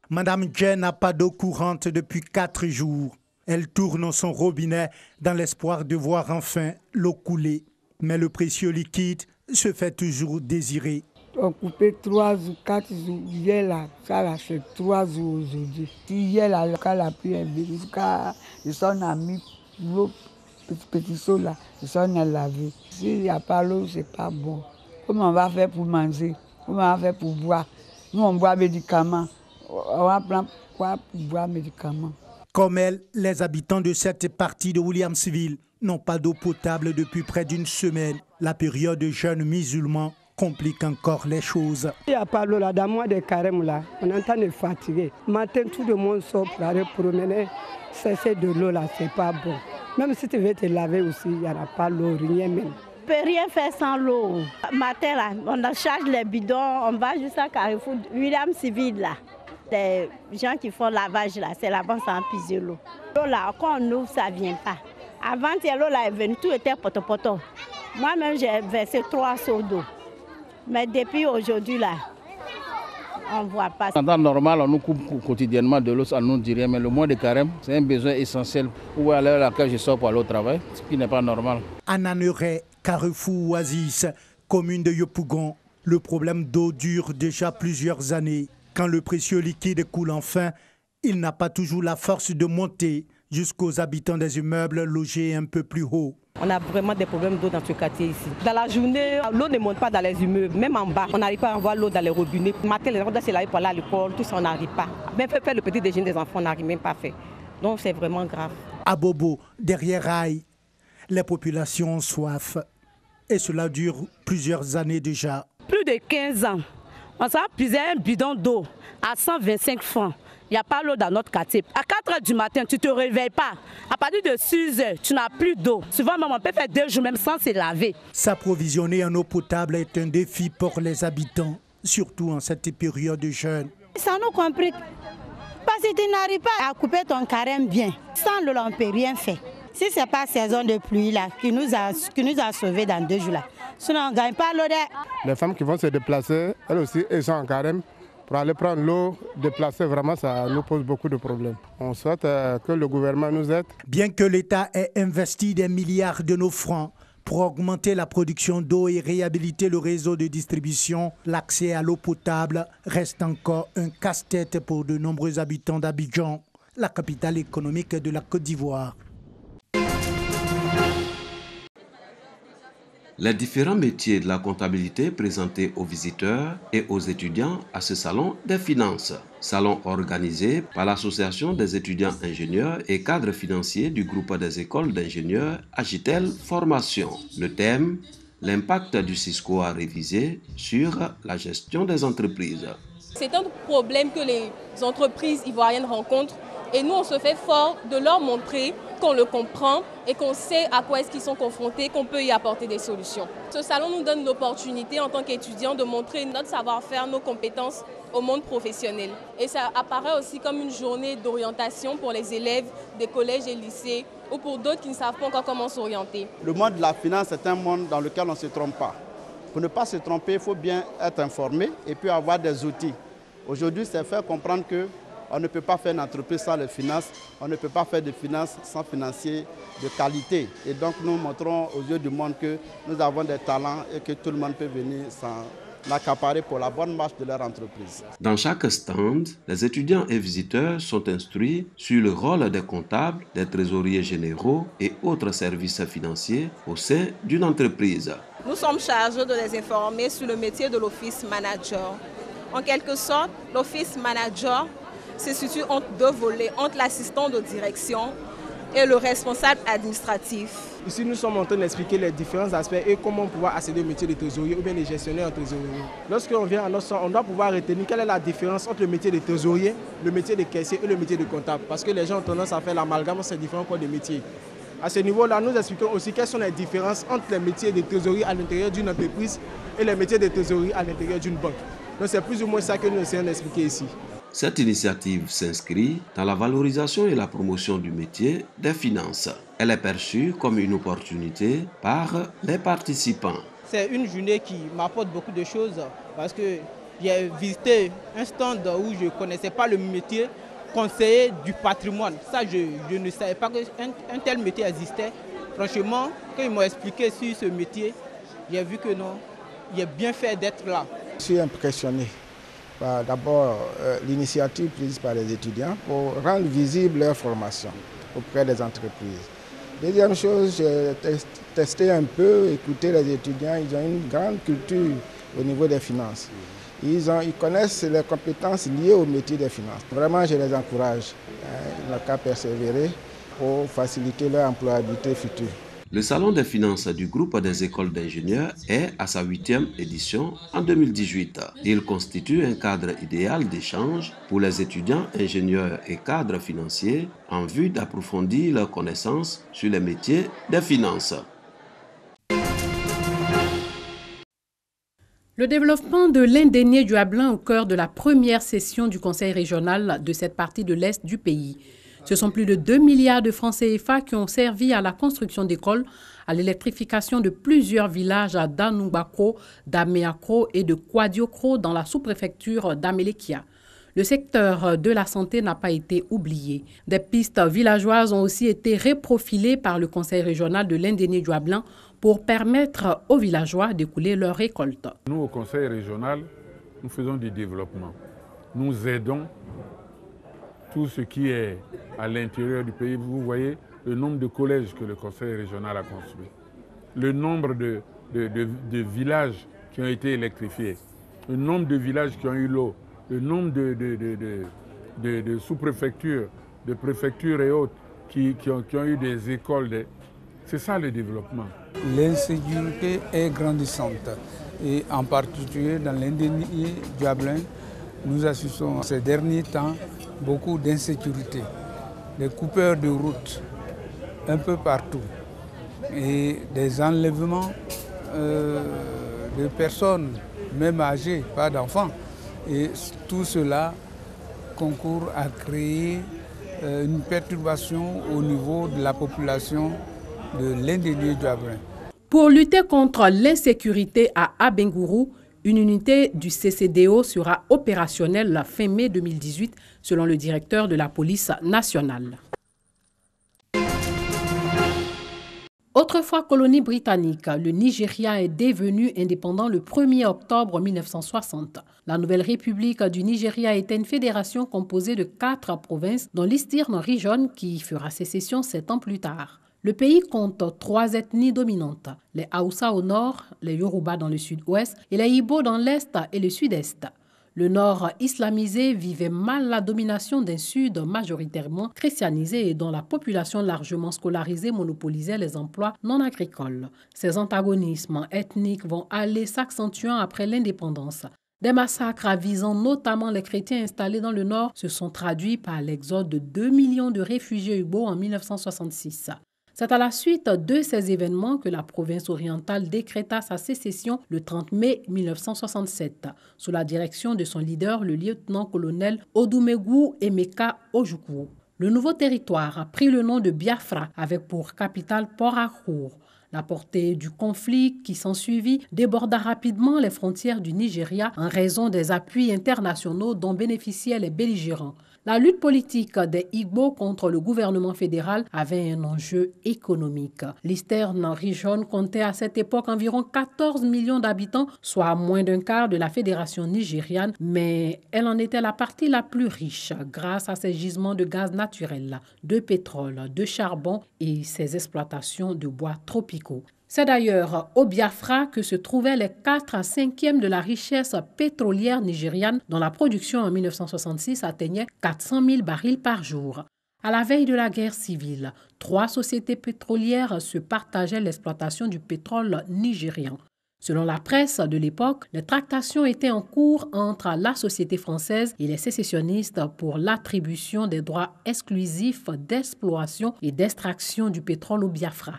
Madame Jen n'a pas d'eau courante depuis 4 jours. Elle tourne son robinet dans l'espoir de voir enfin l'eau couler. Mais le précieux liquide se fait toujours désirer. Occupé 3 ou 4 jours. Hier, là, ça là, c'est 3 jours aujourd'hui. Hier, là, quand la pluie est venue, quand on a mis l'eau, petit seau là, on a lavé. S'il n'y a pas l'eau, c'est pas bon. Comment on va faire pour manger? Comment on va faire pour boire? Nous, on boit médicaments. On va prendre quoi pour boire médicaments? Comme elle, les habitants de cette partie de Williamsville n'ont pas d'eau potable depuis près d'une semaine. La période de jeûne musulman complique encore les choses. Il n'y a pas l'eau là, dans le mois de carême là, on est en train de fatiguer. Matin, tout le monde sort pour aller promener. C'est de l'eau là, c'est pas bon. Même si tu veux te laver aussi, il n'y aura pas l'eau, rien même. On ne peut rien faire sans l'eau. Matin là, on charge les bidons, on va jusqu'à Carrefour, Williamsville là. Les gens qui font lavage là, c'est là-bas sans puiser l'eau. L'eau là, quand on ouvre, ça ne vient pas. Avant, l'eau là est venue, tout était poto-poto. Moi-même, j'ai versé 3 seaux d'eau. Mais depuis aujourd'hui, là, on ne voit pas. En temps normal, on nous coupe quotidiennement de l'eau, ça ne nous dit rien. Mais le mois de carême, c'est un besoin essentiel. Où à l'heure à laquelle je sors pour aller au travail, ce qui n'est pas normal. À Naneret, Carrefour Oasis, commune de Yopougon, le problème d'eau dure déjà plusieurs années. Quand le précieux liquide coule enfin, il n'a pas toujours la force de monter jusqu'aux habitants des immeubles logés un peu plus haut. On a vraiment des problèmes d'eau dans ce quartier ici. Dans la journée, l'eau ne monte pas dans les immeubles, même en bas. On n'arrive pas à avoir l'eau dans les robinets. Le matin, les enfants doivent se laver pour aller à l'école, tout ça, on n'arrive pas. Même faire le petit déjeuner des enfants, on n'arrive même pas à faire. Donc c'est vraiment grave. À Bobo, derrière Rail, les populations ont soif. Et cela dure plusieurs années déjà. Plus de 15 ans, on s'est puisé un bidon d'eau à 125 francs. Il n'y a pas l'eau dans notre quartier. À 4 h du matin, tu ne te réveilles pas. À partir de 6 h, tu n'as plus d'eau. Souvent, même, on peut faire 2 jours même sans se laver. S'approvisionner en eau potable est un défi pour les habitants, surtout en cette période de jeûne. Ça nous complique. Parce que tu n'arrives pas à couper ton carême bien. Sans l'eau, on ne peut rien faire. Si ce n'est pas la saison de pluie là, qui nous a sauvés dans 2 jours là. Sinon, on ne gagne pas l'eau. Les femmes qui vont se déplacer, elles aussi, elles sont en carême. Pour aller prendre l'eau, déplacer, vraiment, ça nous pose beaucoup de problèmes. On souhaite que le gouvernement nous aide. Bien que l'État ait investi des milliards de nos francs pour augmenter la production d'eau et réhabiliter le réseau de distribution, l'accès à l'eau potable reste encore un casse-tête pour de nombreux habitants d'Abidjan, la capitale économique de la Côte d'Ivoire. Les différents métiers de la comptabilité présentés aux visiteurs et aux étudiants à ce salon des finances. Salon organisé par l'Association des étudiants ingénieurs et cadres financiers du groupe des écoles d'ingénieurs Agitel Formation. Le thème, l'impact du Cisco à réviser sur la gestion des entreprises. C'est un problème que les entreprises ivoiriennes rencontrent et nous on se fait fort de leur montrer qu'on le comprend et qu'on sait à quoi est-ce qu'ils sont confrontés, qu'on peut y apporter des solutions. Ce salon nous donne l'opportunité en tant qu'étudiants de montrer notre savoir-faire, nos compétences au monde professionnel. Et ça apparaît aussi comme une journée d'orientation pour les élèves des collèges et lycées ou pour d'autres qui ne savent pas encore comment s'orienter. Le monde de la finance est un monde dans lequel on ne se trompe pas. Pour ne pas se tromper, il faut bien être informé et puis avoir des outils. Aujourd'hui, c'est faire comprendre que on ne peut pas faire une entreprise sans les finances, on ne peut pas faire de finances sans financiers de qualité. Et donc nous montrons aux yeux du monde que nous avons des talents et que tout le monde peut venir s'en accaparer pour la bonne marche de leur entreprise. Dans chaque stand, les étudiants et visiteurs sont instruits sur le rôle des comptables, des trésoriers généraux et autres services financiers au sein d'une entreprise. Nous sommes chargés de les informer sur le métier de l'office manager. En quelque sorte, l'office manager se situe entre 2 volets, entre l'assistant de direction et le responsable administratif. Ici, nous sommes en train d'expliquer les différents aspects et comment pouvoir accéder au métier de trésorier ou bien de gestionnaire en trésorerie. Lorsqu'on vient à notre centre, on doit pouvoir retenir quelle est la différence entre le métier de trésorier, le métier de caissier et le métier de comptable. Parce que les gens ont tendance à faire l'amalgame entre ces différents corps de métiers. À ce niveau-là, nous expliquons aussi quelles sont les différences entre les métiers de trésorerie à l'intérieur d'une entreprise et les métiers de trésorerie à l'intérieur d'une banque. Donc c'est plus ou moins ça que nous essayons d'expliquer ici. Cette initiative s'inscrit dans la valorisation et la promotion du métier des finances. Elle est perçue comme une opportunité par les participants. C'est une journée qui m'apporte beaucoup de choses parce que j'ai visité un stand où je ne connaissais pas le métier, conseiller du patrimoine. Ça, je ne savais pas qu'un tel métier existait. Franchement, quand ils m'ont expliqué sur ce métier, j'ai vu que non, il est bien fait d'être là. Je suis impressionné par d'abord l'initiative prise par les étudiants pour rendre visible leur formation auprès des entreprises. Deuxième chose, j'ai testé un peu, écouté les étudiants, ils ont une grande culture au niveau des finances. Ils connaissent les compétences liées au métier des finances. Vraiment, je les encourage. Ils n'ont qu'à persévérer pour faciliter leur employabilité future. Le Salon des finances du groupe des écoles d'ingénieurs est à sa 8e édition en 2018. Il constitue un cadre idéal d'échange pour les étudiants ingénieurs et cadres financiers en vue d'approfondir leurs connaissances sur les métiers des finances. Le développement de l'indénié du Hablin au cœur de la première session du Conseil régional de cette partie de l'Est du pays. Ce sont plus de 2 milliards de francs CFA qui ont servi à la construction d'écoles, à l'électrification de plusieurs villages à Danubakro, d'Ameakro et de Kwadiokro dans la sous-préfecture d'Amelekia. Le secteur de la santé n'a pas été oublié. Des pistes villageoises ont aussi été reprofilées par le Conseil régional de l'indénié du Hablin pour permettre aux villageois d'écouler leurs récoltes. Nous, au Conseil régional, nous faisons du développement. Nous aidons tout ce qui est à l'intérieur du pays. Vous voyez le nombre de collèges que le Conseil régional a construit, le nombre de villages qui ont été électrifiés, le nombre de villages qui ont eu l'eau, le nombre de sous-préfectures, de préfectures et autres qui ont eu des écoles. C'est ça le développement. L'insécurité est grandissante et en particulier dans l'indénié du Hablin, nous assistons ces derniers temps beaucoup d'insécurité, des coupeurs de route un peu partout et des enlèvements de personnes, même âgées, pas d'enfants. Et tout cela concourt à créer une perturbation au niveau de la population de l'indénié du Hablin. Pour lutter contre l'insécurité à Abengourou, une unité du CCDO sera opérationnelle la fin mai 2018, selon le directeur de la police nationale. Autrefois colonie britannique, le Nigeria est devenu indépendant le 1er octobre 1960. La nouvelle République du Nigeria était une fédération composée de 4 provinces, dont l'Eastern Region qui fera sécession 7 ans plus tard. Le pays compte 3 ethnies dominantes, les Hausa au nord, les Yoruba dans le sud-ouest et les Igbo dans l'est et le sud-est. Le nord islamisé vivait mal la domination d'un sud majoritairement christianisé et dont la population largement scolarisée monopolisait les emplois non agricoles. Ces antagonismes ethniques vont aller s'accentuant après l'indépendance. Des massacres visant notamment les chrétiens installés dans le nord se sont traduits par l'exode de 2 millions de réfugiés Igbo en 1966. C'est à la suite de ces événements que la province orientale décréta sa sécession le 30 mai 1967, sous la direction de son leader, le lieutenant-colonel Odumegwu Emeka Ojukwu. Le nouveau territoire a pris le nom de Biafra, avec pour capitale Port-Harcourt. La portée du conflit qui s'ensuivit déborda rapidement les frontières du Nigeria en raison des appuis internationaux dont bénéficiaient les belligérants. La lutte politique des Igbo contre le gouvernement fédéral avait un enjeu économique. L'Eastern Region comptait à cette époque environ 14 millions d'habitants, soit moins d'un quart de la fédération nigériane, mais elle en était la partie la plus riche grâce à ses gisements de gaz naturel, de pétrole, de charbon et ses exploitations de bois tropicaux. C'est d'ailleurs au Biafra que se trouvaient les 4/5 de la richesse pétrolière nigériane dont la production en 1966 atteignait 400 000 barils par jour. À la veille de la guerre civile, 3 sociétés pétrolières se partageaient l'exploitation du pétrole nigérian. Selon la presse de l'époque, les tractations étaient en cours entre la société française et les sécessionnistes pour l'attribution des droits exclusifs d'exploration et d'extraction du pétrole au Biafra.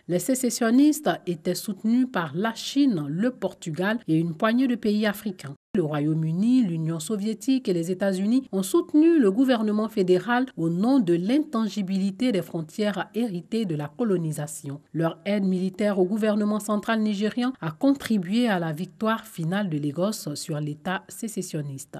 Les sécessionnistes étaient soutenus par la Chine, le Portugal et une poignée de pays africains. Le Royaume-Uni, l'Union soviétique et les États-Unis ont soutenu le gouvernement fédéral au nom de l'intangibilité des frontières héritées de la colonisation. Leur aide militaire au gouvernement central nigérian a contribué à la victoire finale de Lagos sur l'État sécessionniste.